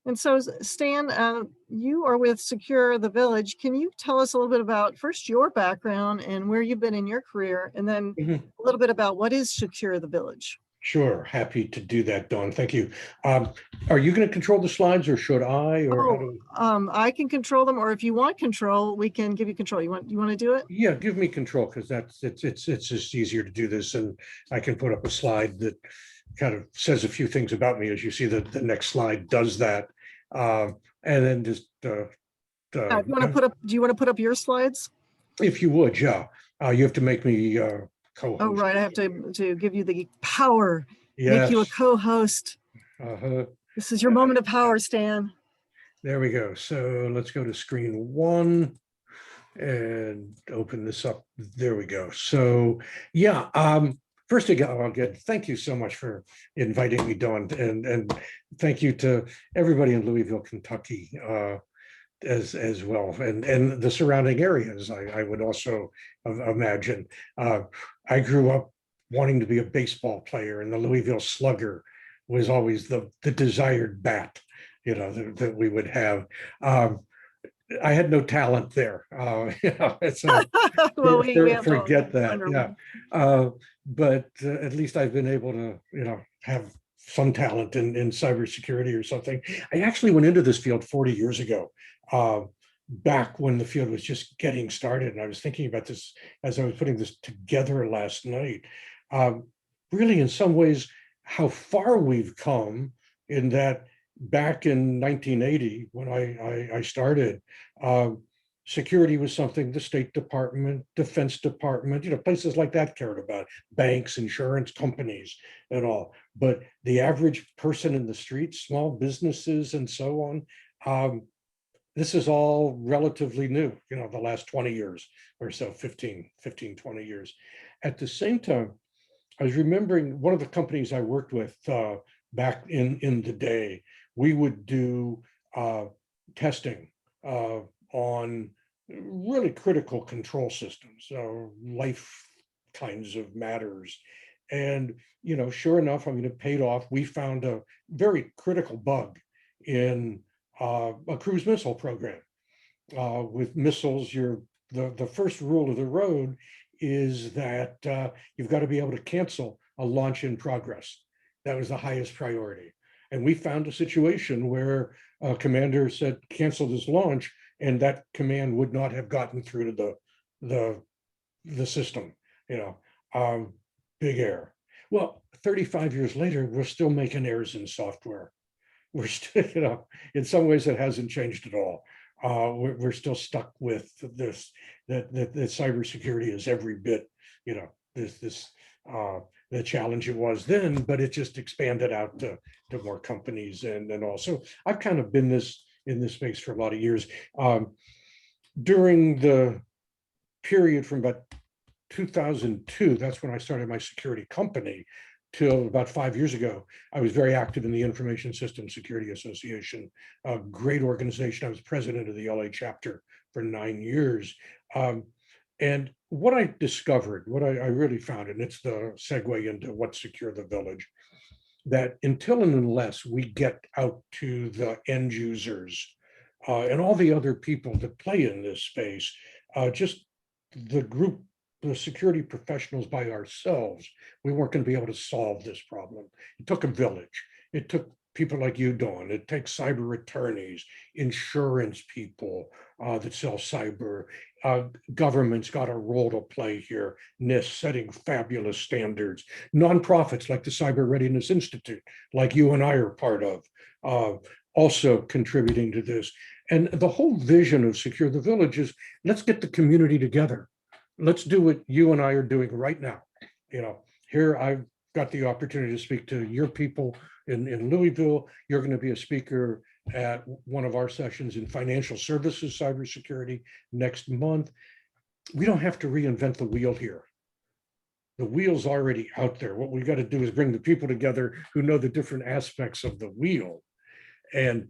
And so, Stan, you are with Secure the Village. Can you tell us a little bit about first your background and where you've been in your career, and then Mhm. a little bit about what is Secure the Village? Sure, happy to do that, Dawn. Thank you. Are you going to control the slides, or should I, or how do? I can control them, or if you want control, we can give you control. You want to do it? Yeah, give me control, because it's just easier to do this, and I can put up a slide that kind of says a few things about me. As you see, the next slide does that, and then just If you want to put up, do you want to put up your slides? if you would, yeah. You have to make me co-host. Oh, right. I have to give you the power, make you a Yes. co-host. This is your moment of power, Stan. There we go. So let's go to screen one and open this up. There we go. So yeah, first again, thank you so much for inviting me, Dawn, and thank you to everybody in Louisville, Kentucky, as well, and the surrounding areas. I would also imagine. I grew up wanting to be a baseball player, and the Louisville Slugger was always the desired bat, that we would have. I had no talent there. So Well, we have forget that. Yeah. But at least I've been able to, have some talent in cybersecurity or something. I actually went into this field 40 years ago, back when the field was just getting started. And I was thinking about this as I was putting this together last night. Really, in some ways, how far we've come, in that back in 1980, when I started, security was something the State Department, Defense Department, places like that cared about, banks, insurance companies, and all. But the average person in the streets, small businesses, and so on, this is all relatively new, the last 20 years or so, 15, 20 years. At the same time, I was remembering one of the companies I worked with back in the day. We would do testing on really critical control systems, life kinds of matters. And, sure enough, it paid off. We found a very critical bug in a cruise missile program. With missiles, the first rule of the road is that you've got to be able to cancel a launch in progress. That was the highest priority. And we found a situation where a commander said, cancel this launch, and that command would not have gotten through to the system, big error. Well, 35 years later, we're still making errors in software. We're still, in some ways it hasn't changed at all. We're still stuck with this, that cybersecurity is every bit, the challenge it was then, but it just expanded out to more companies and also I've kind of been in this space for a lot of years. During the period from about 2002, that's when I started my security company, till about 5 years ago, I was very active in the Information Systems Security Association, a great organization. I was president of the LA chapter for 9 years. And what I discovered, what I really found, and it's the segue into what Secure the Village, that until and unless we get out to the end users and all the other people that play in this space, just the group, the security professionals by ourselves, we weren't going to be able to solve this problem. It took a village. It took people like you, Dawn. It takes cyber attorneys, insurance people that sell cyber. Government's got a role to play here. NIST setting fabulous standards. Nonprofits like the Cyber Readiness Institute, like you and I are part of, also contributing to this. And the whole vision of Secure the Village is, let's get the community together. Let's do what you and I are doing right now. Here I've got the opportunity to speak to your people in Louisville. You're going to be a speaker at one of our sessions in financial services cybersecurity next month. We don't have to reinvent the wheel here. The wheel's already out there. What we got to do is bring the people together who know the different aspects of the wheel. And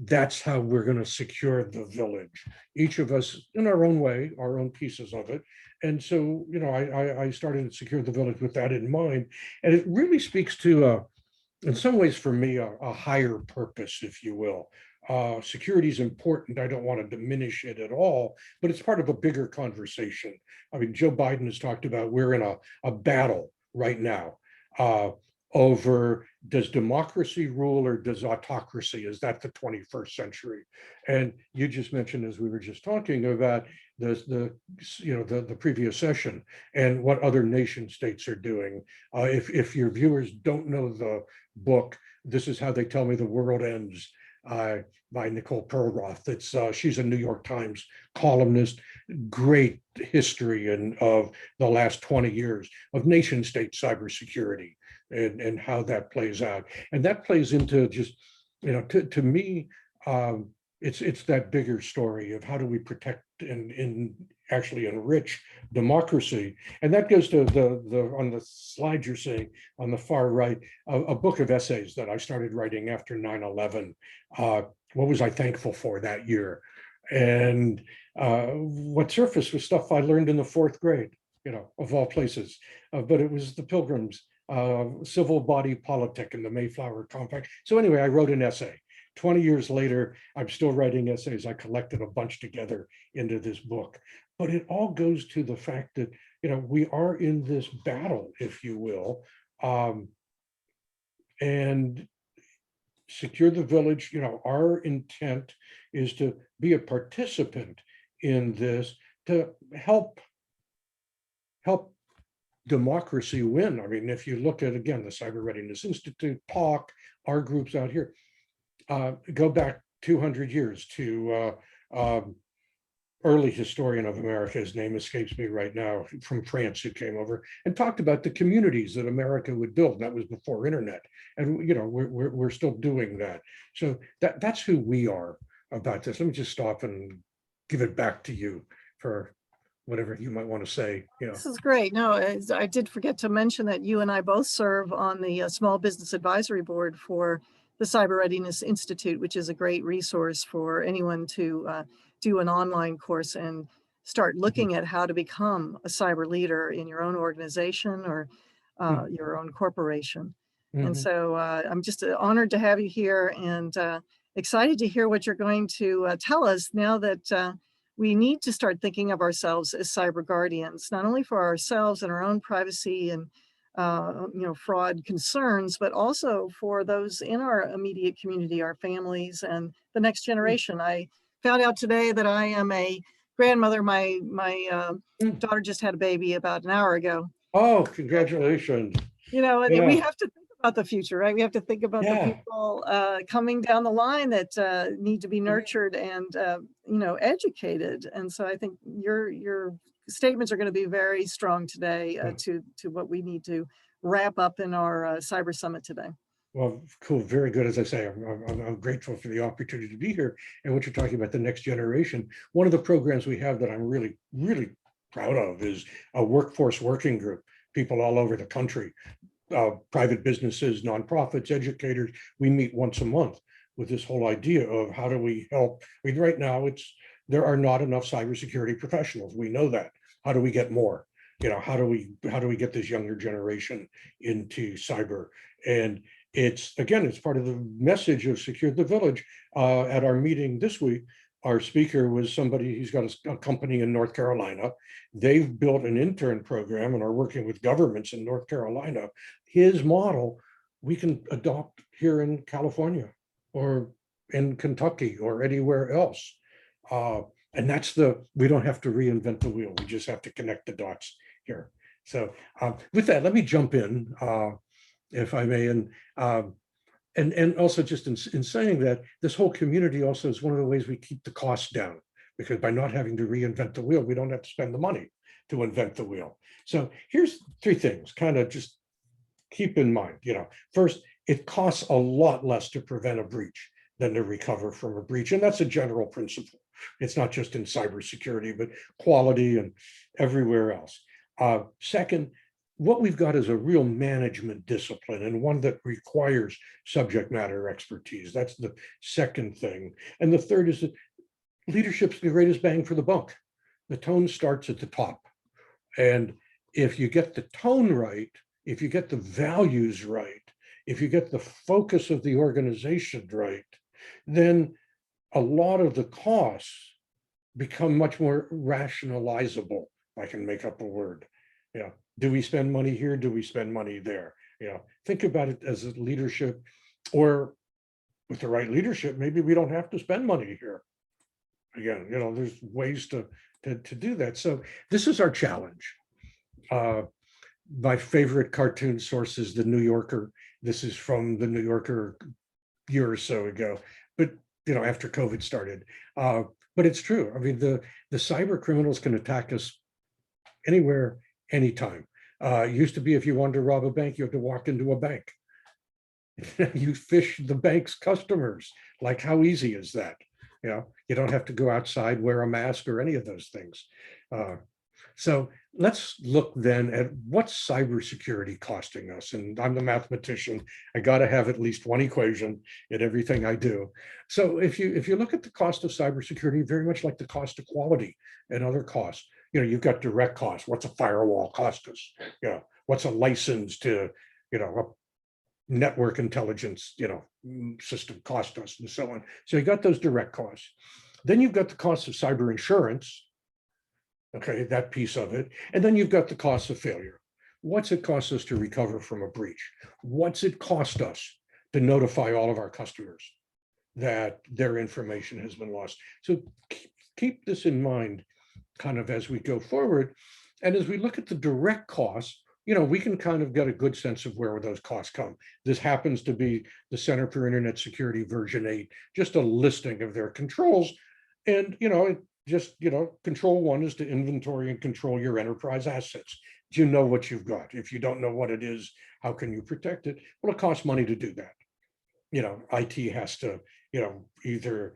that's how we're going to secure the village, each of us in our own way, our own pieces of it. And so, I started to Secure the Village with that in mind. And it really speaks to in some ways for me, a higher purpose, if you will. Security is important. I don't want to diminish it at all, but it's part of a bigger conversation. I mean, Joe Biden has talked about we're in a battle right now uh, over does democracy rule or does autocracy? Is that the 21st century? And you just mentioned, as we were just talking about, the previous session and what other nation states are doing. If your viewers don't know the book, This Is How They Tell Me the World Ends, by Nicole Perlroth. She's a New York Times columnist. Great history of the last 20 years of nation state cybersecurity and how that plays out. And that plays into just, to me, it's that bigger story of how do we protect and actually enrich democracy. And that goes to the on the slide you're seeing on the far right, a book of essays that I started writing after 9/11. What was I thankful for that year? And what surfaced was stuff I learned in the fourth grade, of all places. But it was the Pilgrims, civil body politic and the Mayflower Compact. So anyway, I wrote an essay. 20 years later, I'm still writing essays. I collected a bunch together into this book. But it all goes to the fact that, we are in this battle, if you will, and Secure the Village, our intent is to be a participant in this to help democracy win. I mean, if you look at, again, the Cyber Readiness Institute, POC, our groups out here, go back 200 years to early historian of America, his name escapes me right now, from France, who came over and talked about the communities that America would build. That was before internet. And, we're still doing that. So that's who we are about this. Let me just stop and give it back to you for whatever you might want to say. This is great. No, I did forget to mention that you and I both serve on the Small Business Advisory Board for the Cyber Readiness Institute, which is a great resource for anyone to do an online course and start looking at how to become a cyber leader in your own organization or your own corporation. And so I'm just honored to have you here and excited to hear what you're going to tell us now that we need to start thinking of ourselves as cyber guardians, not only for ourselves and our own privacy and fraud concerns, but also for those in our immediate community, our families, and the next generation. I found out today that I am a grandmother. My daughter just had a baby about an hour ago. Oh, congratulations. And we have to think about the future, right? We have to think about the Yeah. people coming down the line that need to be nurtured and, educated. And so I think your statements are going to be very strong today to what we need to wrap up in our Cyber Summit today. Well, cool. Very good. As I say, I'm grateful for the opportunity to be here. And what you're talking about, the next generation. One of the programs we have that I'm really, really proud of is a workforce working group, people all over the country, private businesses, nonprofits, educators. We meet once a month with this whole idea of how do we help. I mean, right now, there are not enough cybersecurity professionals. We know that. How do we get more? How do we get this younger generation into cyber? And it's part of the message of Secure the Village. At our meeting this week, our speaker was somebody who's got a company in North Carolina. They've built an intern program and are working with governments in North Carolina. His model, we can adopt here in California or in Kentucky or anywhere else. And we don't have to reinvent the wheel. We just have to connect the dots here. So with that, let me jump in, if I may. And also just in saying that, this whole community also is one of the ways we keep the costs down, because by not having to reinvent the wheel, we don't have to spend the money to invent the wheel. So here's three things, kind of just keep in mind. First, it costs a lot less to prevent a breach than to recover from a breach. And that's a general principle. It's not just in cybersecurity, but quality and everywhere else. Second, what we've got is a real management discipline, and one that requires subject matter expertise. That's the second thing. And the third is that leadership's the greatest bang for the buck. The tone starts at the top. And if you get the tone right, if you get the values right, if you get the focus of the organization right, then a lot of the costs become much more rationalizable. I can make up a word. Do we spend money here? Do we spend money there? Think about it as a leadership, or with the right leadership, maybe we don't have to spend money here. Again, there's ways to do that. So this is our challenge. My favorite cartoon source is the New Yorker. This is from the New Yorker a year or so ago, but after COVID started. But it's true. I mean, the cyber criminals can attack us anywhere, anytime. It used to be if you wanted to rob a bank, you had to walk into a bank. You phish the bank's customers. Like, how easy is that? You don't have to go outside, wear a mask, or any of those things. So let's look then at what's cybersecurity costing us. And I'm the mathematician. I got to have at least one equation in everything I do. So if you look at the cost of cybersecurity, very much like the cost of quality and other costs, you've got direct costs. What's a firewall cost us? What's a license to, a network intelligence, system cost us, and so on. So you got those direct costs. Then you've got the cost of cyber insurance. Okay, that piece of it. And then you've got the cost of failure. What's it cost us to recover from a breach? What's it cost us to notify all of our customers that their information has been lost? So keep this in mind kind of as we go forward. And as we look at the direct costs, we can kind of get a good sense of where those costs come. This happens to be the Center for Internet Security version 8, just a listing of their controls. And, control 1 is to inventory and control your enterprise assets. Do you know what you've got? If you don't know what it is, how can you protect it? Well, it costs money to do that. IT has to, either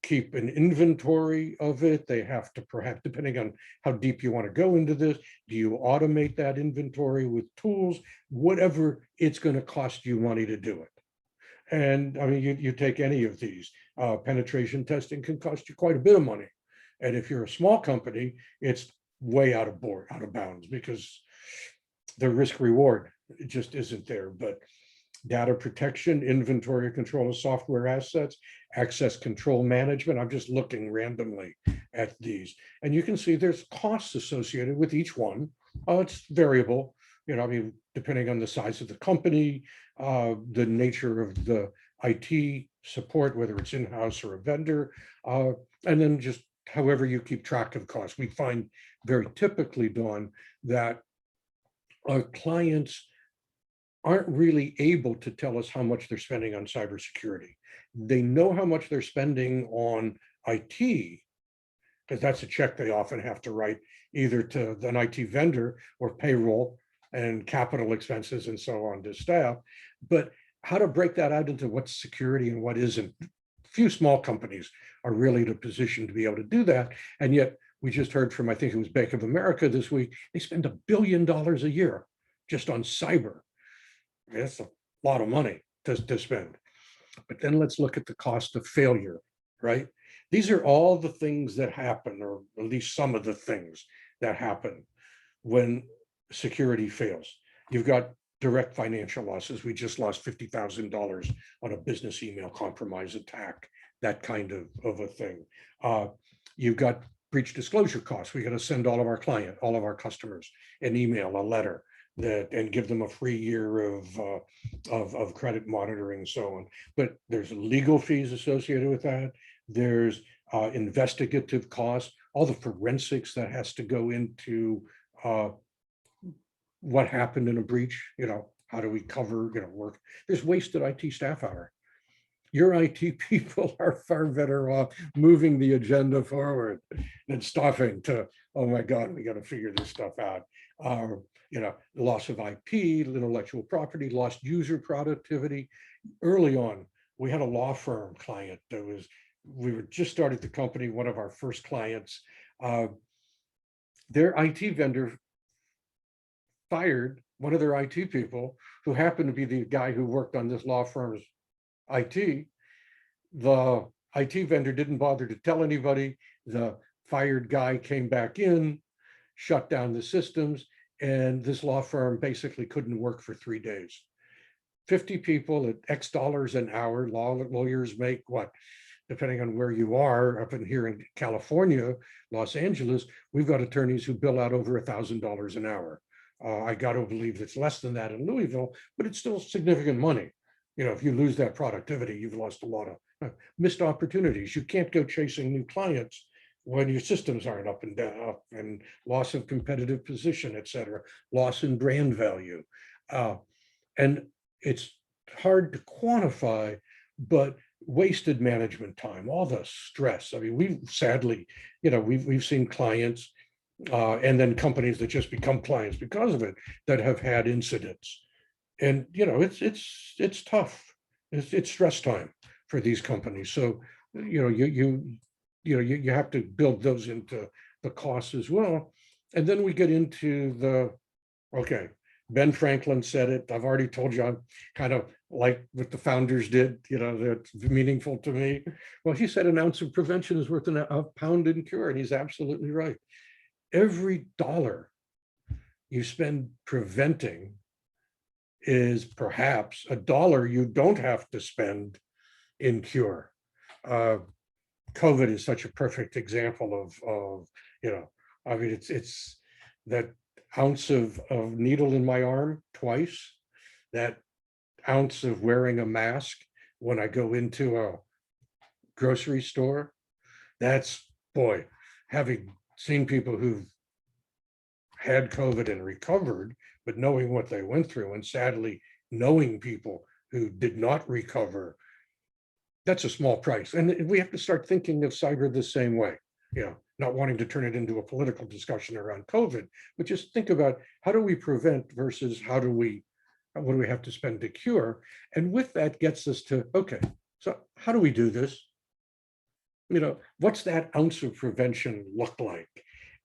keep an inventory of it. They have to, perhaps, depending on how deep you want to go into this, do you automate that inventory with tools? Whatever, it's going to cost you money to do it. And I mean, you take any of these, penetration testing can cost you quite a bit of money. And if you're a small company, it's way out of bounds, because the risk reward, it just isn't there. But data protection, inventory control of software assets, access control management. I'm just looking randomly at these. And you can see there's costs associated with each one. It's variable, I mean, depending on the size of the company, the nature of the IT support, whether it's in-house or a vendor, and then just however you keep track of costs. We find very typically, Dawn, that our clients aren't really able to tell us how much they're spending on cybersecurity. They know how much they're spending on IT, because that's a check they often have to write either to an IT vendor or payroll and capital expenses and so on to staff. But how to break that out into what's security and what isn't. Few small companies are really in a position to be able to do that. And yet we just heard from, I think it was Bank of America this week, they spend $1 billion a year just on cyber. That's a lot of money to spend. But then let's look at the cost of failure, right? These are all the things that happen, or at least some of the things that happen when security fails. You've got direct financial losses. We just lost $50,000 on a business email compromise attack, that kind of a thing. You've got breach disclosure costs. We got to send all of our customers an email, a letter, and give them a free year of credit monitoring and so on. But there's legal fees associated with that. There's investigative costs, all the forensics that has to go into what happened in a breach, how do we cover, work. There's wasted IT staff hour. Your IT people are far better off moving the agenda forward than stopping to, oh my God, we got to figure this stuff out. Loss of IP, intellectual property, lost user productivity. Early on, we had a law firm client we were just started the company, one of our first clients, their IT vendor fired one of their IT people who happened to be the guy who worked on this law firm's IT. The IT vendor didn't bother to tell anybody. The fired guy came back in, shut down the systems, and this law firm basically couldn't work for 3 days. 50 people at X dollars an hour. Lawyers make what? Depending on where you are, up in here in California, Los Angeles, we've got attorneys who bill out over $1,000 an hour. I got to believe it's less than that in Louisville, but it's still significant money. You know, if you lose that productivity, you've lost a lot of missed opportunities. You can't go chasing new clients when your systems aren't up and down, and loss of competitive position, et cetera, loss in brand value. And it's hard to quantify, but wasted management time, all the stress. I mean, we've sadly, we've seen clients and then companies that just become clients because of it that have had incidents. And it's tough. It's stress time for these companies. So you have to build those into the costs as well. And then we get into okay, Ben Franklin said it. I've already told you I'm kind of like what the founders did, that's meaningful to me. Well, he said an ounce of prevention is worth a pound in cure, and he's absolutely right. Every dollar you spend preventing is perhaps a dollar you don't have to spend in cure. COVID is such a perfect example of I mean, it's that ounce of needle in my arm twice, that ounce of wearing a mask when I go into a grocery store. That's, boy, having seen people who've had COVID and recovered, but knowing what they went through, and sadly knowing people who did not recover, that's a small price. And we have to start thinking of cyber the same way, not wanting to turn it into a political discussion around COVID, but just think about how do we prevent versus what do we have to spend to cure? And with that gets us to, okay, so how do we do this? What's that ounce of prevention look like?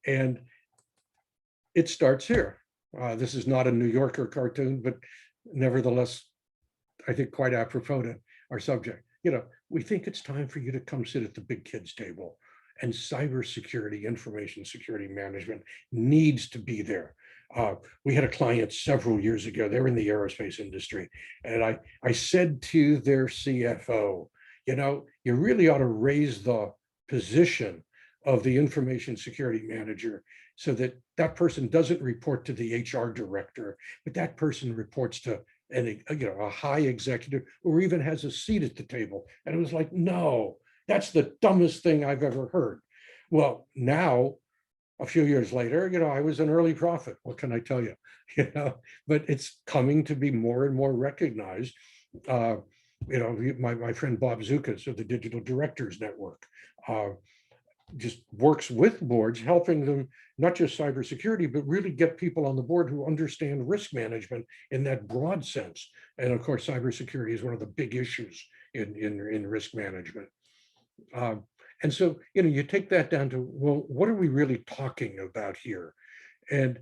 And it starts here. This is not a New Yorker cartoon, but nevertheless, I think quite apropos to our subject. We think it's time for you to come sit at the big kids table, and cybersecurity, information security management needs to be there. We had a client several years ago, they're in the aerospace industry. And I said to their CFO, you really ought to raise the position of the information security manager so that that person doesn't report to the HR director, but that person reports to a high executive, or even has a seat at the table. And it was like, no, that's the dumbest thing I've ever heard. Well, now, a few years later, I was an early prophet. What can I tell you? But it's coming to be more and more recognized. My friend Bob Zukas of the Digital Directors Network just works with boards, helping them not just cybersecurity, but really get people on the board who understand risk management in that broad sense. And of course, cybersecurity is one of the big issues in risk management. And so, you take that down to, well, what are we really talking about here? And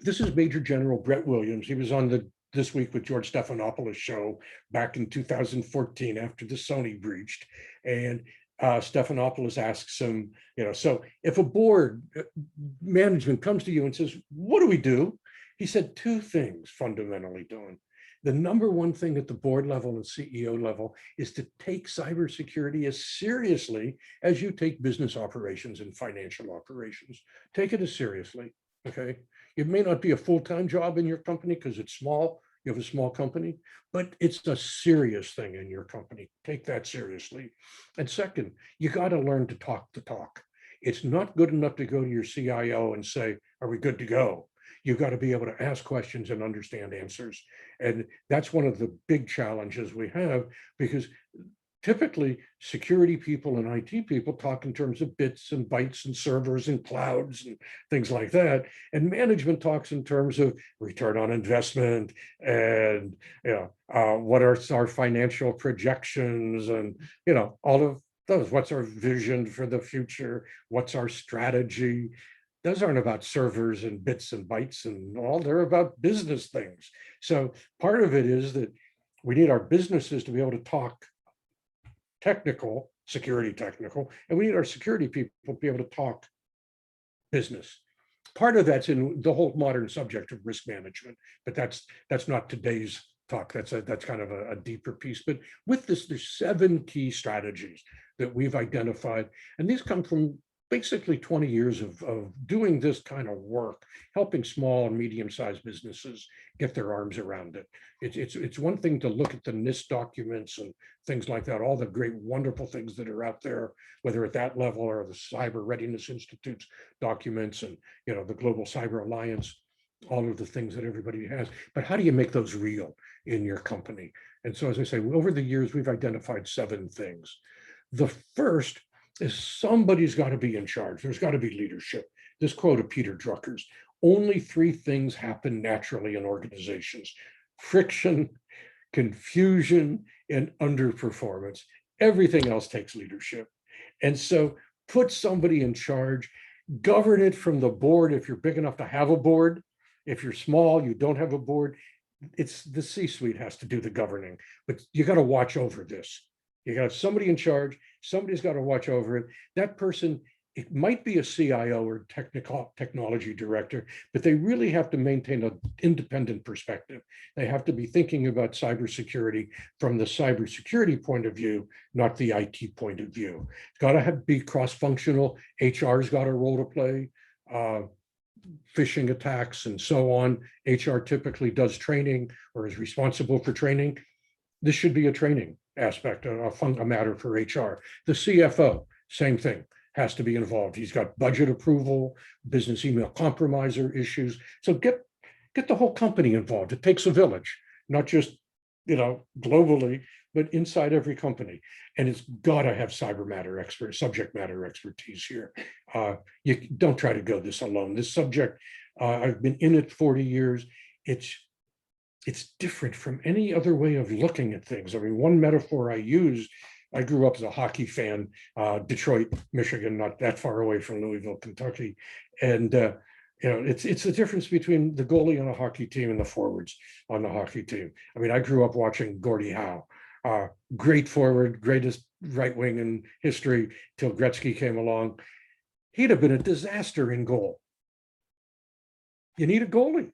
this is Major General Brett Williams. He was on This Week with George Stephanopoulos show back in 2014 after the Sony breached. And Stephanopoulos asks him, so if a board management comes to you and says, what do we do? He said two things fundamentally, Dawn. The number one thing at the board level and CEO level is to take cybersecurity as seriously as you take business operations and financial operations. Take it as seriously, okay? It may not be a full-time job in your company because it's small, you have a small company, but it's a serious thing in your company. Take that seriously. And second, you got to learn to talk the talk. It's not good enough to go to your CIO and say, are we good to go? You've got to be able to ask questions and understand answers. And that's one of the big challenges we have, because typically security people and IT people talk in terms of bits and bytes and servers and clouds and things like that. And management talks in terms of return on investment and, what are our financial projections and, all of those. What's our vision for the future? What's our strategy? Those aren't about servers and bits and bytes and all, they're about business things. So part of it is that we need our businesses to be able to talk security technical, and we need our security people to be able to talk business. Part of that's in the whole modern subject of risk management, but that's not today's talk. That's kind of a deeper piece. But with this, there's 7 key strategies that we've identified. And these come from basically 20 years of doing this kind of work, helping small and medium-sized businesses get their arms around it. It's one thing to look at the NIST documents and things like that, all the great, wonderful things that are out there, whether at that level or the Cyber Readiness Institute's documents and, you know, the Global Cyber Alliance, all of the things that everybody has. But how do you make those real in your company? And so, as I say, over the years, we've identified 7 things. The first is somebody's got to be in charge. There's got to be leadership. This quote of Peter Drucker's: only 3 things happen naturally in organizations: friction, confusion, and underperformance. Everything else takes leadership. And so put somebody in charge, govern it from the board if you're big enough to have a board. If you're small, you don't have a board, it's the C-suite has to do the governing, but you got to watch over this. You got to have somebody in charge. Somebody's got to watch over it. That person, it might be a CIO or technology director, but they really have to maintain an independent perspective. They have to be thinking about cybersecurity from the cybersecurity point of view, not the IT point of view. It's got to be cross-functional. HR's got a role to play. Phishing attacks and so on. HR typically does training or is responsible for training. This should be a training aspect, a matter for HR. The CFO, same thing, has to be involved. He's got budget approval, business email compromiser issues. So get the whole company involved. It takes a village, not just, you know, globally, but inside every company. And it's got to have subject matter expertise here. You don't try to go this alone. This subject, I've been in it 40 years. It's different from any other way of looking at things. I mean, one metaphor I use, I grew up as a hockey fan, Detroit, Michigan, not that far away from Louisville, Kentucky. And you know, it's the difference between the goalie on a hockey team and the forwards on the hockey team. I mean, I grew up watching Gordie Howe, great forward, greatest right wing in history till Gretzky came along. He'd have been a disaster in goal. You need a goalie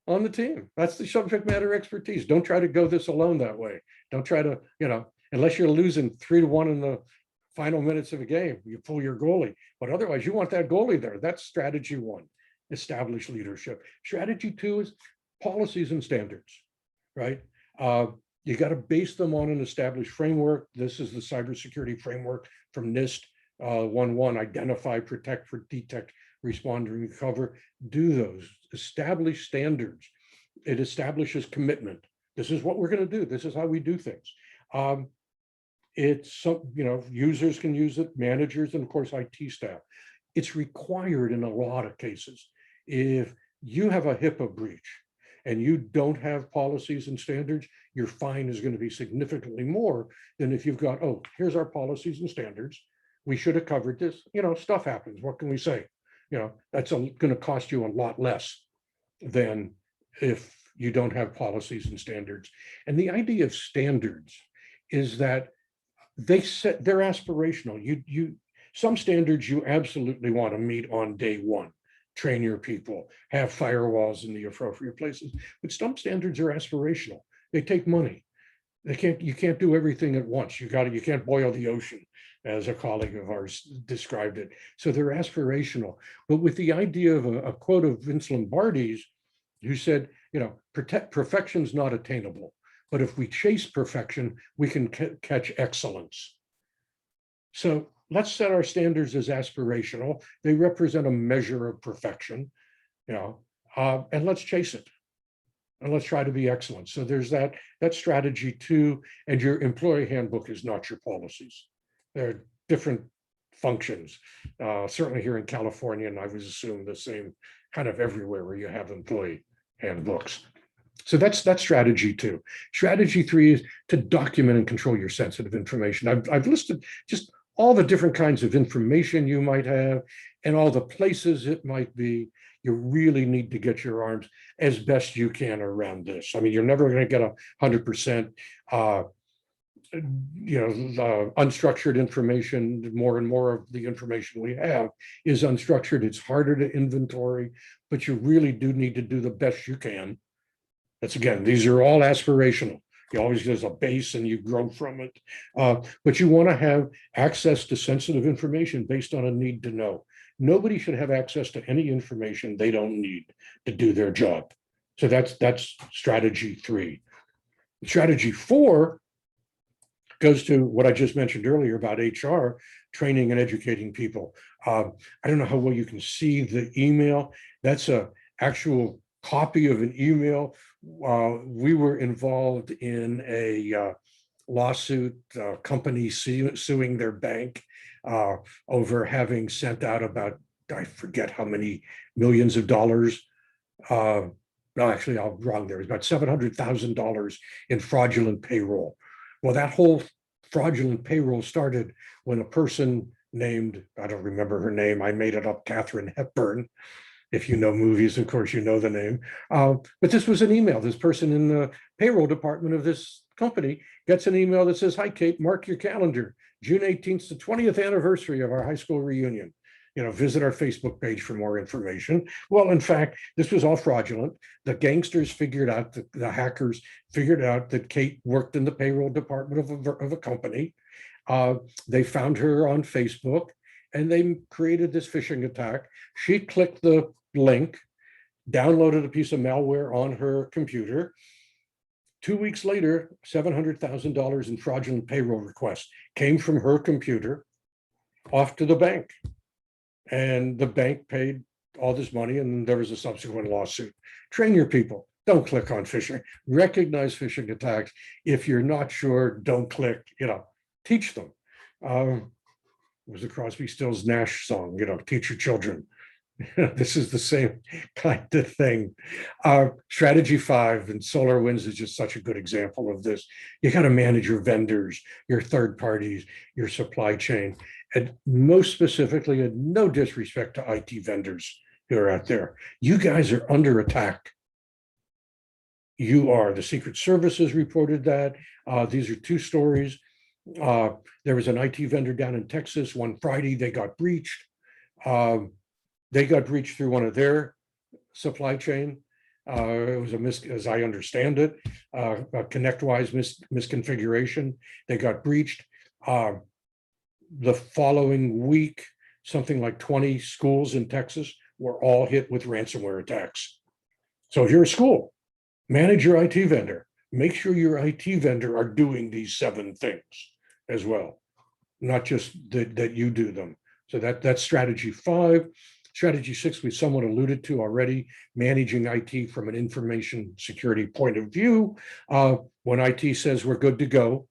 on the team. That's the subject matter expertise. Don't try to go this alone that way. Don't try to, you know, unless you're losing 3-1 in the final minutes of a game, you pull your goalie. But otherwise, you want that goalie there. That's strategy 1, establish leadership. Strategy 2 is policies and standards, right? You got to base them on an established framework. This is the cybersecurity framework from NIST 1.1, identify, protect, detect, respond, and recover. Do those, establish standards. It establishes commitment. This is what we're going to do. This is how we do things. It's some, you know, users can use it, managers, and of course, IT staff. It's required in a lot of cases. If you have a HIPAA breach and you don't have policies and standards, your fine is going to be significantly more than if you've got, oh, here's our policies and standards. We should have covered this. You know, stuff happens. What can we say? You know, that's going to cost you a lot less than if you don't have policies and standards. And the idea of standards is that they're aspirational. Some standards you absolutely want to meet on day 1. Train your people, have firewalls in the appropriate places. But some standards are aspirational. They take money. You can't do everything at once. You can't boil the ocean, as a colleague of ours described it. So they're aspirational. But with the idea of a quote of Vince Lombardi's, who said, you know, perfection's not attainable, but if we chase perfection, we can catch excellence. So let's set our standards as aspirational. They represent a measure of perfection, you know, and let's chase it. And let's try to be excellent. So there's that strategy 2, and your employee handbook is not your policies. They're different functions. Certainly here in California, and I would assume the same kind of everywhere where you have employee handbooks. So that's strategy 2. Strategy 3 is to document and control your sensitive information. I've listed just all the different kinds of information you might have and all the places it might be. You really need to get your arms as best you can around this. I mean, you're never going to get 100%, unstructured information. More and more of the information we have is unstructured. It's harder to inventory, but you really do need to do the best you can That's again, these are all aspirational. You always there's a base and you grow from it. But you want to have access to sensitive information based on a need to know. Nobody should have access to any information they don't need to do their job. So that's strategy 3. Strategy 4 goes to what I just mentioned earlier about HR, training and educating people. I don't know how well you can see the email. That's a actual copy of an email. We were involved in a lawsuit, company suing their bank over having sent out about, I forget how many millions of dollars. No, actually, I'm wrong there. It's about $700,000 in fraudulent payroll. Well, that whole fraudulent payroll started when a person named, I don't remember her name, I made it up, Katharine Hepburn. If you know movies, of course, you know the name. But this was an email. This person in the payroll department of this company gets an email that says, "Hi, Kate, mark your calendar. June 18th, the 20th anniversary of our high school reunion. Visit our Facebook page for more information." Well, in fact, this was all fraudulent. The gangsters figured out, the hackers figured out that Kate worked in the payroll department of a company. They found her on Facebook and they created this phishing attack. She clicked the link, downloaded a piece of malware on her computer. 2 weeks later, $700,000 in fraudulent payroll requests came from her computer off to the bank. And the bank paid all this money and there was a subsequent lawsuit. Train your people. Don't click on phishing. Recognize phishing attacks. If you're not sure, don't click, teach them. It was a Crosby, Stills, Nash song, teach your children. This is the same kind of thing. Strategy 5 and SolarWinds is just such a good example of this. You got to manage your vendors, your third parties, your supply chain. And most specifically, and no disrespect to IT vendors who are out there, you guys are under attack. You are. The Secret Service has reported that. These are 2 stories. There was an IT vendor down in Texas. One Friday, they got breached. They got breached through one of their supply chain. It was as I understand it, a ConnectWise misconfiguration. They got breached. The following week, something like 20 schools in Texas were all hit with ransomware attacks. So if you're a school, manage your IT vendor. Make sure your IT vendor are doing these 7 things as well, not just that you do them. So that's strategy 5. Strategy 6, we somewhat alluded to already, managing IT from an information security point of view. When IT says we're good to go,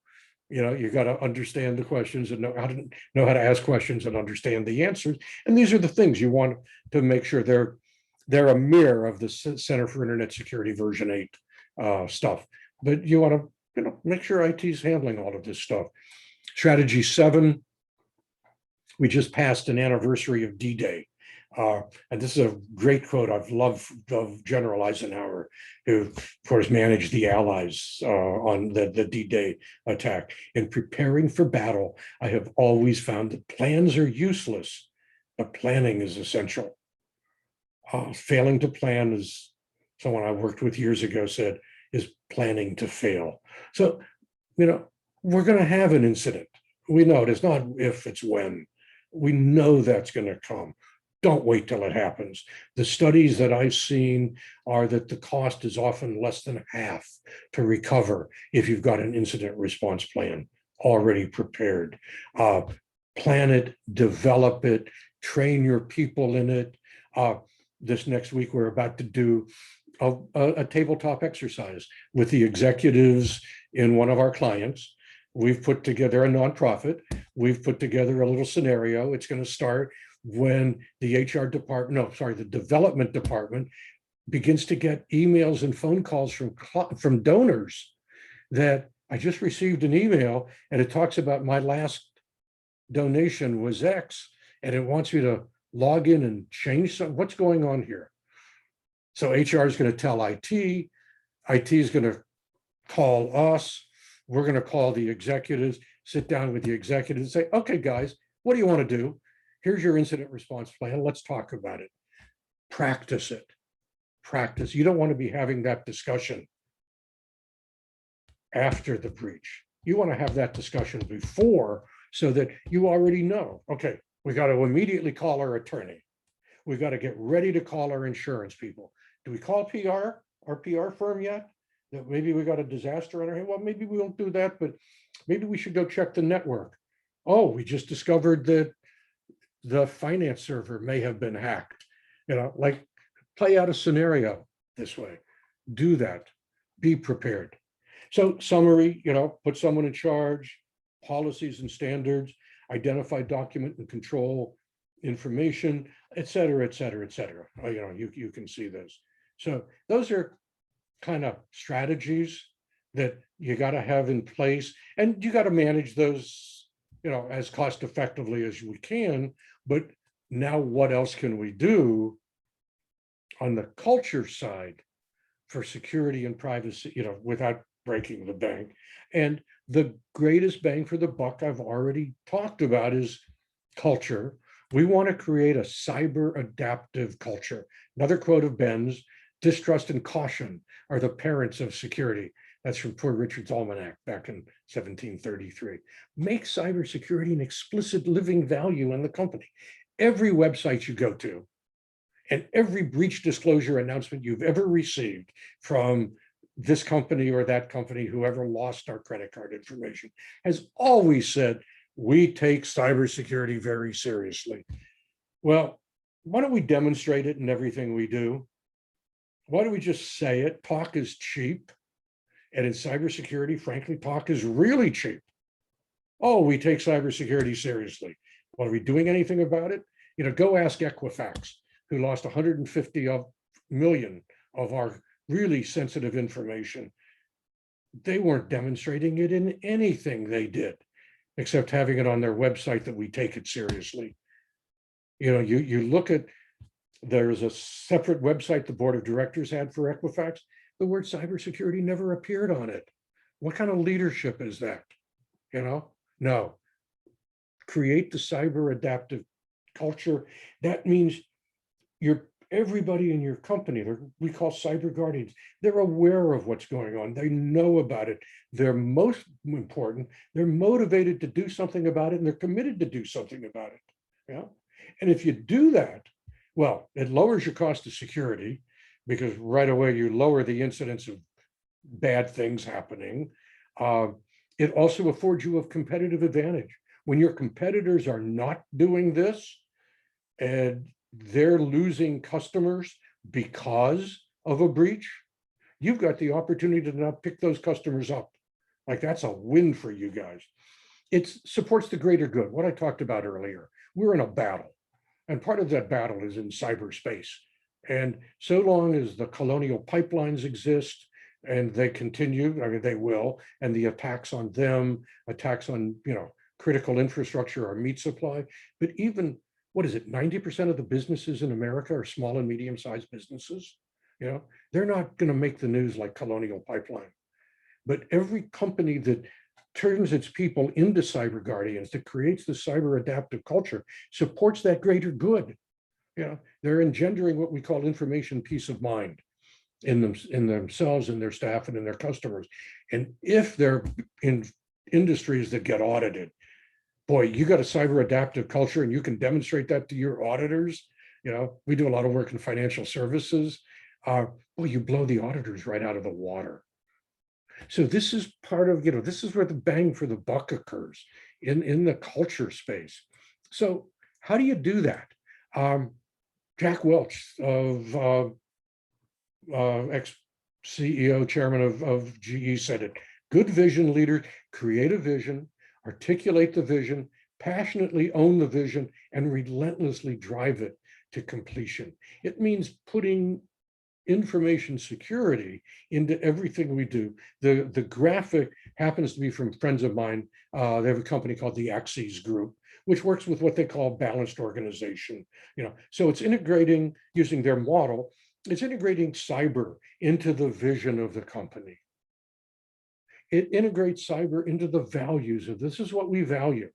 you got to understand the questions and know how to ask questions and understand the answers. And these are the things you want to make sure they're a mirror of the Center for Internet Security version 8 stuff. But you want to make sure IT is handling all of this stuff. Strategy 7, we just passed an anniversary of D-Day. And this is a great quote I've loved of General Eisenhower, who, of course, managed the Allies on the D-Day attack. In preparing for battle, I have always found that plans are useless, but planning is essential. Failing to plan, as someone I worked with years ago said, is planning to fail. So, we're going to have an incident. We know it. It's not if, it's when. We know that's going to come. Don't wait till it happens. The studies that I've seen are that the cost is often less than half to recover if you've got an incident response plan already prepared. Plan it, develop it, train your people in it. This next week, we're about to do a tabletop exercise with the executives in one of our clients. We've put together a nonprofit. We've put together a little scenario. It's going to start when the the development department begins to get emails and phone calls from donors that I just received an email and it talks about my last donation was X and it wants me to log in and change something. What's going on here? So HR is going to tell IT is going to call us. We're going to call the executives, sit down with the executives and say, okay, guys, what do you want to do? Here's your incident response plan. Let's talk about it. Practice it. Practice. You don't want to be having that discussion after the breach. You want to have that discussion before so that you already know, okay, we got to immediately call our attorney. We got to get ready to call our insurance people. Do we call our PR firm yet? That maybe we got a disaster on our hand. Well, maybe we won't do that, but maybe we should go check the network. Oh, we just discovered that the finance server may have been hacked. Like play out a scenario this way. Do that. Be prepared. So summary, put someone in charge, policies and standards, identify, document, and control information, et cetera, et cetera, et cetera. You can see this. So those are kind of strategies that you got to have in place, and you got to manage those, as cost effectively as we can. But now what else can we do on the culture side for security and privacy, without breaking the bank? And the greatest bang for the buck I've already talked about is culture. We want to create a cyber adaptive culture. Another quote of Ben's: distrust and caution are the parents of security. That's from Poor Richard's Almanac back in 1733. Make cybersecurity an explicit living value in the company. Every website you go to and every breach disclosure announcement you've ever received from this company or that company, whoever lost our credit card information, has always said, we take cybersecurity very seriously. Well, why don't we demonstrate it in everything we do? Why don't we just say it? Talk is cheap. And in cybersecurity, frankly, talk is really cheap. Oh, we take cybersecurity seriously. Well, are we doing anything about it? Go ask Equifax, who lost 150 million of our really sensitive information. They weren't demonstrating it in anything they did, except having it on their website that we take it seriously. You look at, there's a separate website the board of directors had for Equifax. The word cybersecurity never appeared on it. What kind of leadership is that? No. Create the cyber adaptive culture. That means everybody in your company, we call cyber guardians, they're aware of what's going on. They know about it. They're most important. They're motivated to do something about it, and they're committed to do something about it. Yeah. And if you do that, well, it lowers your cost of security, because right away you lower the incidence of bad things happening. It also affords you a competitive advantage. When your competitors are not doing this and they're losing customers because of a breach, you've got the opportunity to now pick those customers up. Like, that's a win for you guys. It supports the greater good. What I talked about earlier, we're in a battle, and part of that battle is in cyberspace. And so long as the colonial pipelines exist, and they continue, I mean, they will, and the attacks on them, attacks on, critical infrastructure, our meat supply, but even, 90% of the businesses in America are small and medium-sized businesses. They're not going to make the news like Colonial Pipeline. But every company that turns its people into cyber guardians, that creates the cyber adaptive culture, supports that greater good. They're engendering what we call information peace of mind in themselves, in their staff, and in their customers. And if they're in industries that get audited, boy, you got a cyber adaptive culture and you can demonstrate that to your auditors. We do a lot of work in financial services. You blow the auditors right out of the water. So this is part of, this is where the bang for the buck occurs in the culture space. So how do you do that? Jack Welch, of ex-CEO, chairman of GE, said it. Good vision leaders create a vision, articulate the vision, passionately own the vision, and relentlessly drive it to completion. It means putting information security into everything we do. The graphic happens to be from friends of mine. They have a company called the Axes Group, which works with what they call balanced organization. So it's integrating, using their model, it's integrating cyber into the vision of the company. It integrates cyber into the values of, this is what we value.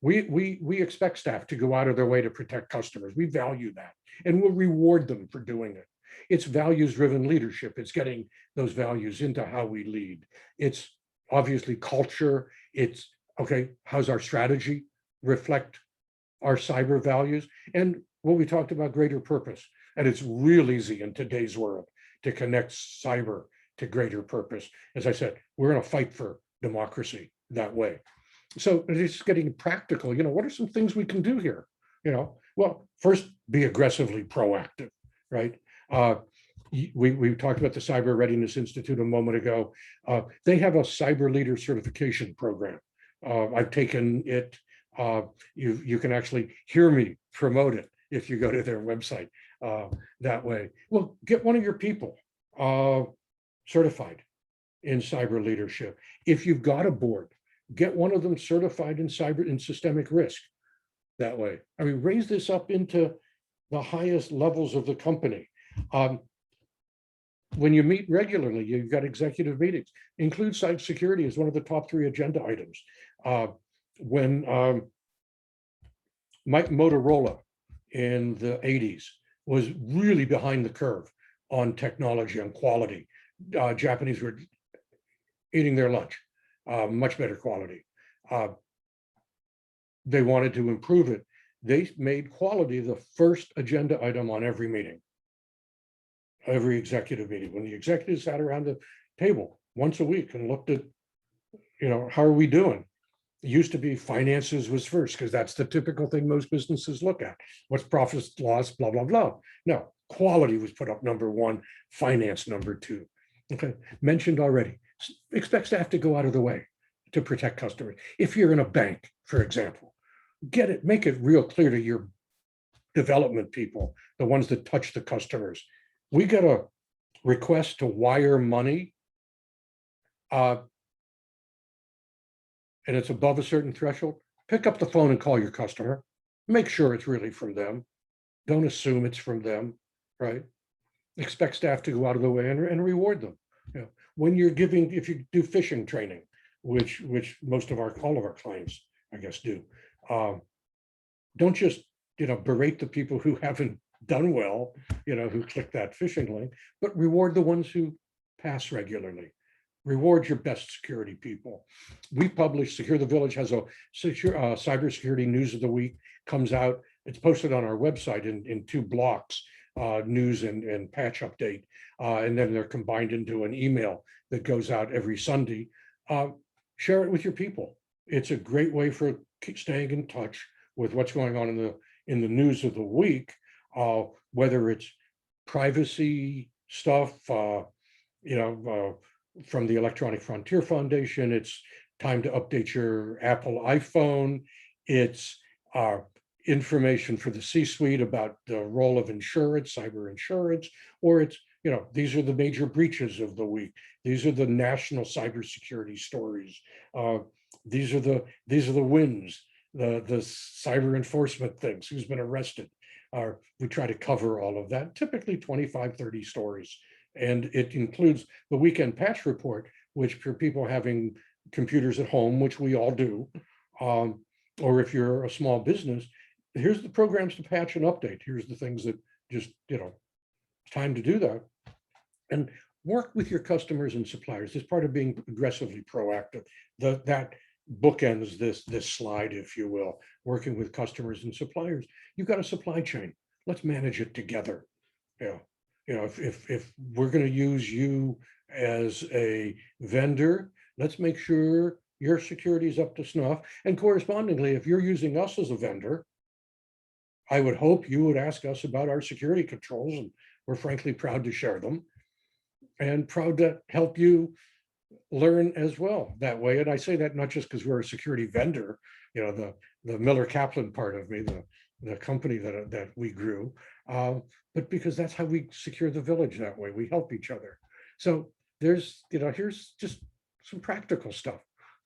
We expect staff to go out of their way to protect customers. We value that, and we'll reward them for doing it. It's values-driven leadership. It's getting those values into how we lead. It's obviously culture. It's, okay, how's our strategy reflect our cyber values? And what we talked about, greater purpose. And it's real easy in today's world to connect cyber to greater purpose. As I said, we're in a fight for democracy that way. So it's getting practical. What are some things we can do here? Well, first, be aggressively proactive, right? We talked about the Cyber Readiness Institute a moment ago. They have a cyber leader certification program. I've taken it. You can actually hear me promote it if you go to their website that way. Well, get one of your people certified in cyber leadership. If you've got a board, get one of them certified in systemic risk that way. I mean, raise this up into the highest levels of the company. When you meet regularly, you've got executive meetings, include cybersecurity as one of the top 3 agenda items. When Motorola in the 80s was really behind the curve on technology and quality, Japanese were eating their lunch, much better quality. They wanted to improve it. They made quality the first agenda item on every meeting, every executive meeting. When the executives sat around the table once a week and looked at, how are we doing? It used to be finances was first, because that's the typical thing most businesses look at. What's profits, loss, blah, blah, blah. No, quality was put up number 1, finance number 2. Okay, mentioned already. Expect staff to go out of the way to protect customers. If you're in a bank, for example, make it real clear to your development people, the ones that touch the customers. We got a request to wire money, and it's above a certain threshold. Pick up the phone and call your customer. Make sure it's really from them. Don't assume it's from them, right? Expect staff to go out of the way and reward them. When you're giving, if you do phishing training, which all of our clients, I guess, do, don't just berate the people who haven't done well, who click that phishing link, but reward the ones who pass regularly. Reward your best security people. We publish, SecureTheVillage has a cybersecurity news of the week, comes out. It's posted on our website in 2 blocks, news and patch update. And then they're combined into an email that goes out every Sunday. Share it with your people. It's a great way for staying in touch with what's going on in the news of the week, whether it's privacy stuff, from the Electronic Frontier Foundation. It's time to update your Apple iPhone. It's information for the C-suite about the role of insurance, cyber insurance, or it's, these are the major breaches of the week. These are the national cybersecurity stories. These are the wins, the cyber enforcement things, who's been arrested. We try to cover all of that, typically 25, 30 stories. And it includes the weekend patch report, which for people having computers at home, which we all do, or if you're a small business, here's the programs to patch and update. Here's the things that just, it's time to do that. And work with your customers and suppliers. It's part of being aggressively proactive. That bookends this slide, if you will, working with customers and suppliers. You've got a supply chain. Let's manage it together. If we're going to use you as a vendor, let's make sure your security is up to snuff. And correspondingly, if you're using us as a vendor, I would hope you would ask us about our security controls, and we're frankly proud to share them and proud to help you learn as well that way. And I say that not just because we're a security vendor, the Miller Kaplan part of me, the company that we grew, but because that's how we secure the village that way. We help each other. So here's just some practical stuff.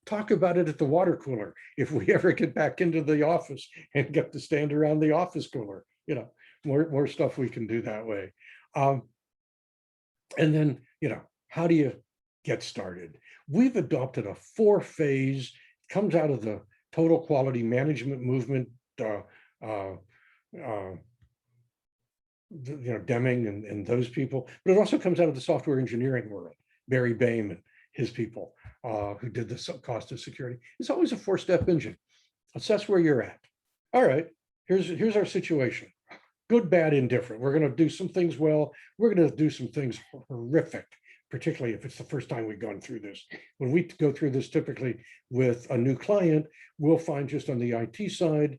Talk about it at the water cooler. If we ever get back into the office and get to stand around the office cooler, more stuff we can do that way. And then, how do you get started? We've adopted a 4-phase, comes out of the total quality management movement, Deming and those people, but it also comes out of the software engineering world. Barry Bain and his people who did the cost of security. It's always a 4-step engine. Assess where you're at. All right, here's our situation. Good, bad, indifferent. We're going to do some things well. We're going to do some things horrific, particularly if it's the first time we've gone through this. When we go through this typically with a new client, we'll find just on the IT side,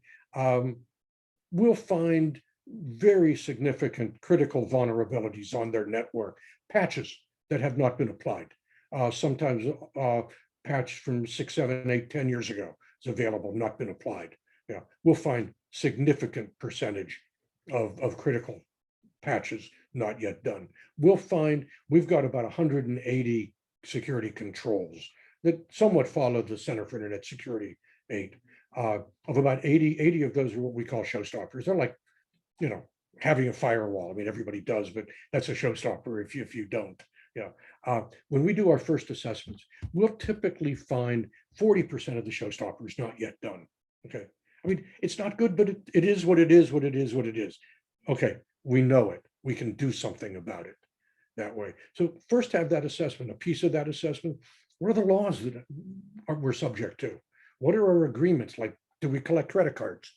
we'll find very significant critical vulnerabilities on their network, patches that have not been applied. Sometimes patch from 6, 7, 8, 10 years ago is available, not been applied. Yeah, we'll find significant percentage of critical patches not yet done. We'll find we've got about 180 security controls that somewhat follow the Center for Internet Security 8. Of about 80 of those are what we call showstoppers. They're like, having a firewall. I mean, everybody does, but that's a showstopper if you don't. When we do our first assessments, we'll typically find 40% of the showstoppers not yet done. Okay. I mean, it's not good, but it is what it is, what it is, what it is. Okay, we know it. We can do something about it that way. So first have that assessment, a piece of that assessment. What are the laws that we're subject to? What are our agreements? Like, do we collect credit cards?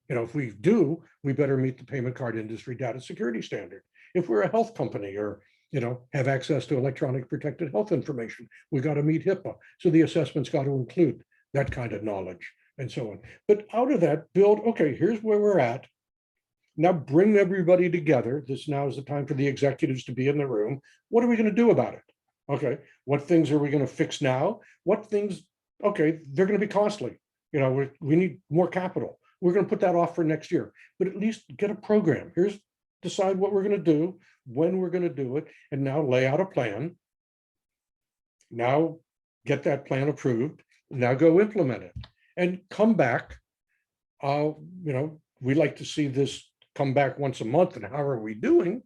If we do, we better meet the payment card industry data security standard. If we're a health company or, have access to electronic protected health information, we got to meet HIPAA. So the assessment's got to include that kind of knowledge and so on. But out of that, build, okay, here's where we're at. Now bring everybody together. This now is the time for the executives to be in the room. What are we going to do about it? Okay, what things are we going to fix now? What things, okay, they're going to be costly. We need more capital. We're going to put that off for next year, but at least get a program. Here's decide what we're going to do, when we're going to do it, and now lay out a plan. Now get that plan approved. Now go implement it and come back. We like to see this come back once a month. And how are we doing?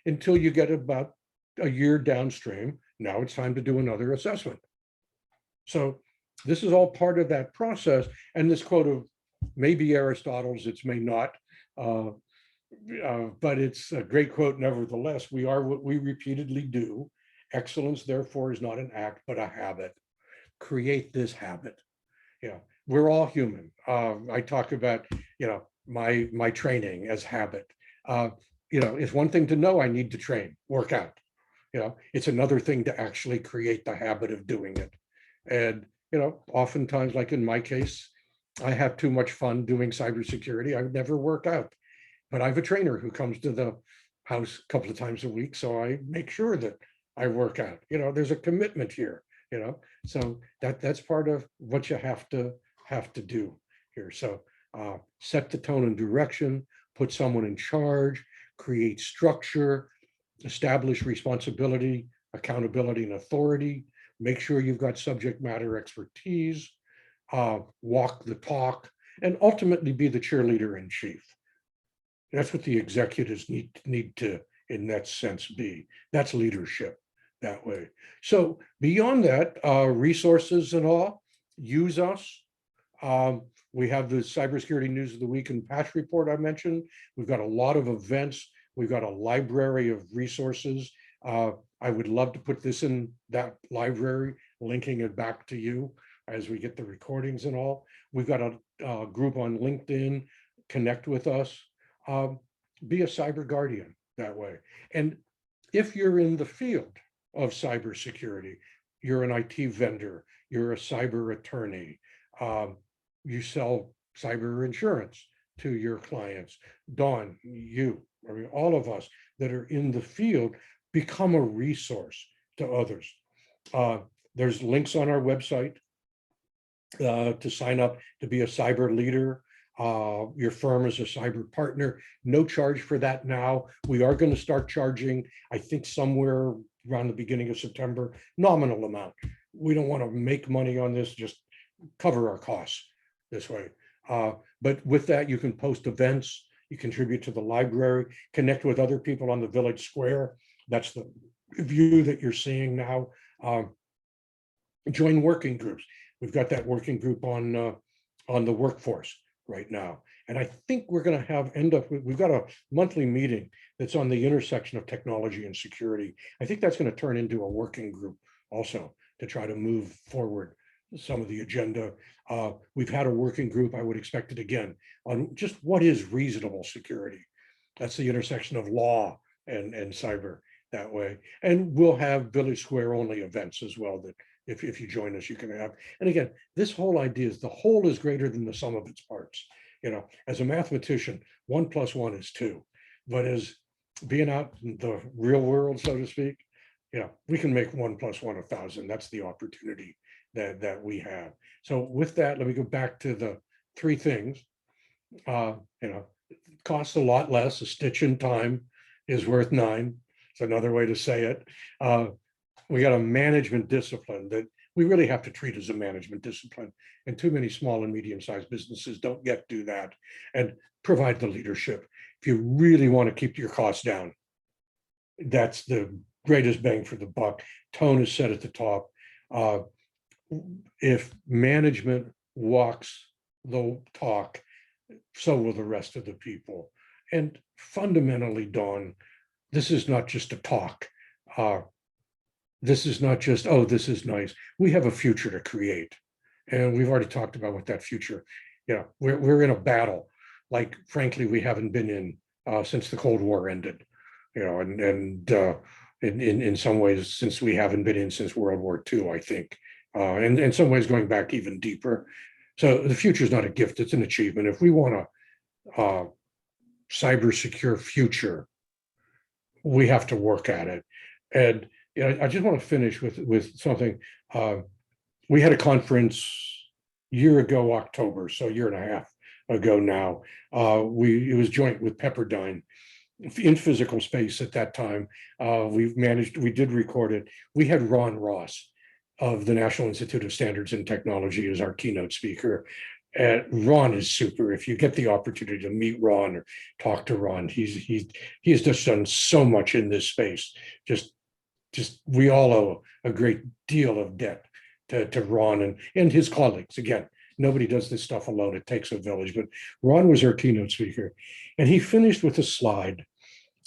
Until you get about a year downstream. Now it's time to do another assessment. So this is all part of that process. And this quote of maybe Aristotle's, it's may not, but it's a great quote nevertheless. We are what we repeatedly do. Excellence, therefore, is not an act, but a habit. Create this habit. We're all human. I talk about, my training as habit. It's one thing to know I need to train, work out. It's another thing to actually create the habit of doing it. And, oftentimes, like in my case, I have too much fun doing cybersecurity. I would never work out, but I have a trainer who comes to the house a couple of times a week. So I make sure that I work out. There's a commitment here, so that's part of what you have to do here. So set the tone and direction, put someone in charge, create structure, establish responsibility, accountability, and authority. Make sure you've got subject matter expertise, walk the talk, and ultimately be the cheerleader in chief. That's what the executives need to, in that sense, be. That's leadership that way. So beyond that, resources and all, use us. We have the Cybersecurity News of the Week and Patch Report I mentioned. We've got a lot of events. We've got a library of resources. I would love to put this in that library, linking it back to you as we get the recordings and all. We've got a group on LinkedIn, connect with us, be a cyber guardian that way. And if you're in the field of cybersecurity, you're an IT vendor, you're a cyber attorney, you sell cyber insurance to your clients, Dawn, all of us that are in the field, become a resource to others. There's links on our website to sign up to be a cyber leader. Your firm is a cyber partner. No charge for that now. We are going to start charging, I think, somewhere around the beginning of September, nominal amount. We don't want to make money on this, just cover our costs this way. But with that, you can post events, you contribute to the library, connect with other people on the village square. That's the view that you're seeing now. Join working groups. We've got that working group on the workforce right now. And I think we're going to we've got a monthly meeting that's on the intersection of technology and security. I think that's going to turn into a working group also to try to move forward some of the agenda. We've had a working group, I would expect it again, on just what is reasonable security. That's the intersection of law and cyber that way. And we'll have Village Square only events as well that if you join us, you can have. And again, this whole idea is the whole is greater than the sum of its parts. You know, as a mathematician, 1 + 1 is 2. But as being out in the real world, so to speak, you know, we can make 1 + 1 1,000. That's the opportunity that we have. So with that, let me go back to the 3 things. You know, it costs a lot less. A stitch in time is worth 9. It's another way to say it. We got a management discipline that we really have to treat as a management discipline. And too many small and medium-sized businesses don't yet do that and provide the leadership. If you really want to keep your costs down, that's the greatest bang for the buck. Tone is set at the top. If management walks the talk, so will the rest of the people. And fundamentally, Dawn, this is not just a talk. This is not just, oh, this is nice. We have a future to create. And we've already talked about what that future, you know, we're in a battle, like, frankly, we haven't been in since the Cold War ended, you know, and in some ways, since we haven't been in since World War II, I think, and in some ways going back even deeper. So the future is not a gift, it's an achievement. If we want a cyber secure future, we have to work at it. And you know, I just want to finish with something. We had a conference year ago, October, so a year and a half ago now. It was joint with Pepperdine in physical space at that time. We did record it. We had Ron Ross of the National Institute of Standards and Technology as our keynote speaker. And Ron is super. If you get the opportunity to meet Ron or talk to Ron, he has just done so much in this space. Just we all owe a great deal of debt to Ron and his colleagues. Again, nobody does this stuff alone. It takes a village. But Ron was our keynote speaker, and he finished with a slide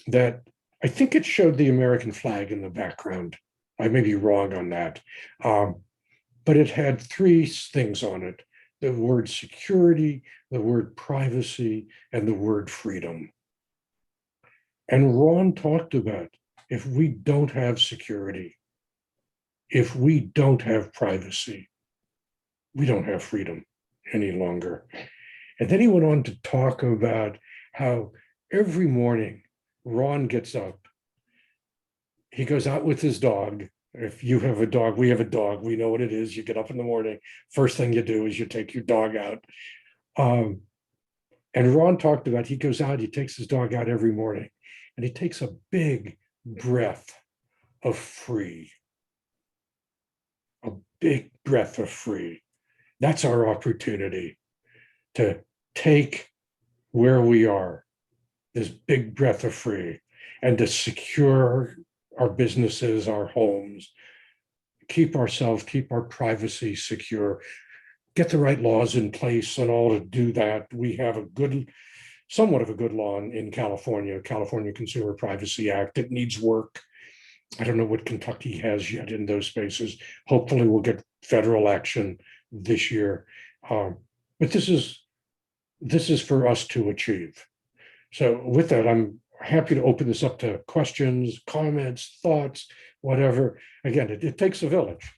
that I think it showed the American flag in the background. I may be wrong on that, but it had 3 things on it: the word security, the word privacy, and the word freedom. And Ron talked about, if we don't have security, if we don't have privacy, we don't have freedom any longer. And then he went on to talk about how every morning Ron gets up, he goes out with his dog. If you have a dog, we have a dog, we know what it is. You get up in the morning, first thing you do is you take your dog out. And Ron talked about, he goes out, he takes his dog out every morning, and he takes a big breath of free. A big breath of free. That's our opportunity to take where we are, this big breath of free, and to secure our businesses, our homes, keep ourselves, keep our privacy secure, get the right laws in place and all to do that. We have somewhat of a good law in California Consumer Privacy Act. It needs work. I don't know what Kentucky has yet in those spaces. Hopefully we'll get federal action this year. But this is for us to achieve. So with that, I'm happy to open this up to questions, comments, thoughts, whatever. Again, it takes a village.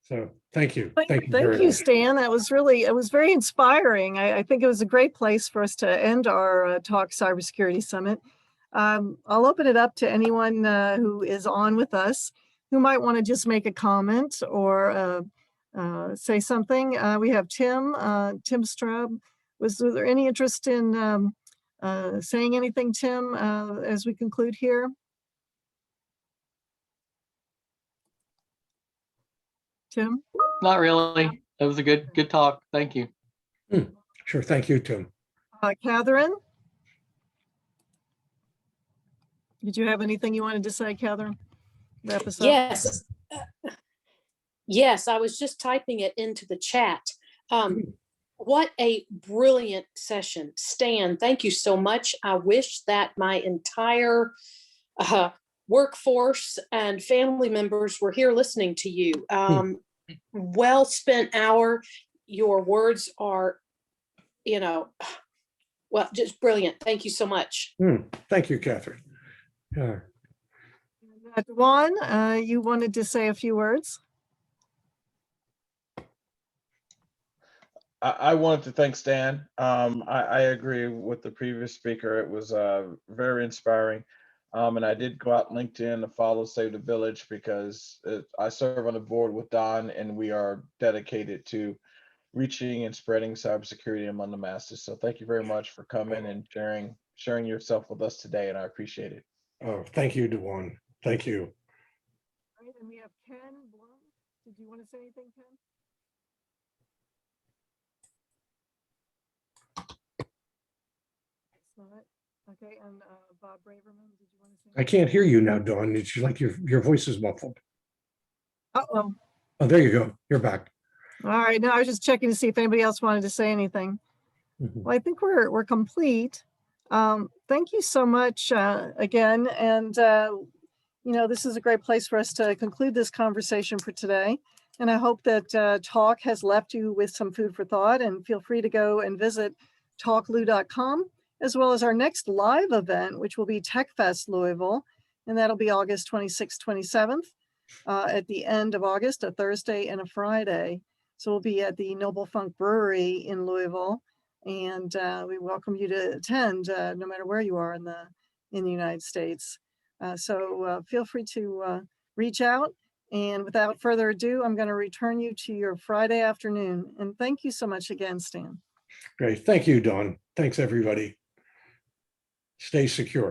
So thank you. Thank you, Stan. It was very inspiring. I think it was a great place for us to end our Talk Cybersecurity Summit. I'll open it up to anyone who is on with us who might want to just make a comment or say something. We have Tim Straub. Was there any interest in saying anything, Tim, as we conclude here? Tim? Not really. That was a good talk. Thank you. Sure. Thank you, Tim. Catherine? Did you have anything you wanted to say, Catherine? Wrap us up. Yes. Yes, I was just typing it into the chat. what a brilliant session. Stan, thank you so much. I wish that my entire workforce and family members were here listening to you. Well spent hour. Your words are, well, just brilliant. Thank you so much. Thank you, Catherine. Juan, you wanted to say a few words? I wanted to thank Stan. I agree with the previous speaker. It was very inspiring. And I did go out LinkedIn to follow Save the Village because I serve on the board with Don, and we are dedicated to reaching and spreading cybersecurity among the masses. So thank you very much for coming and sharing yourself with us today, and I appreciate it. Oh, thank you, Dewan. Thank you. All right, and we have Ken Blum. Did you want to say anything, Ken? It's not. Okay, and Bob Braverman, did you want to say I can't hear you now, Dawn. It's like your voice is muffled. Uh-oh. Oh, there you go. You're back. All right, no, I was just checking to see if anybody else wanted to say anything. Well, I think we're complete. Thank you so much again. And, this is a great place for us to conclude this conversation for today. And I hope that talk has left you with some food for thought, and feel free to go and visit talklou.com, as well as our next live event, which will be TechFest Louisville. And that'll be August 26th, 27th at the end of August, a Thursday and a Friday. So we'll be at the Noble Funk Brewery in Louisville. And we welcome you to attend no matter where you are in the United States. So feel free to reach out. And without further ado, I'm going to return you to your Friday afternoon. And thank you so much again, Stan. Great. Thank you, Dawn. Thanks, everybody. Stay secure.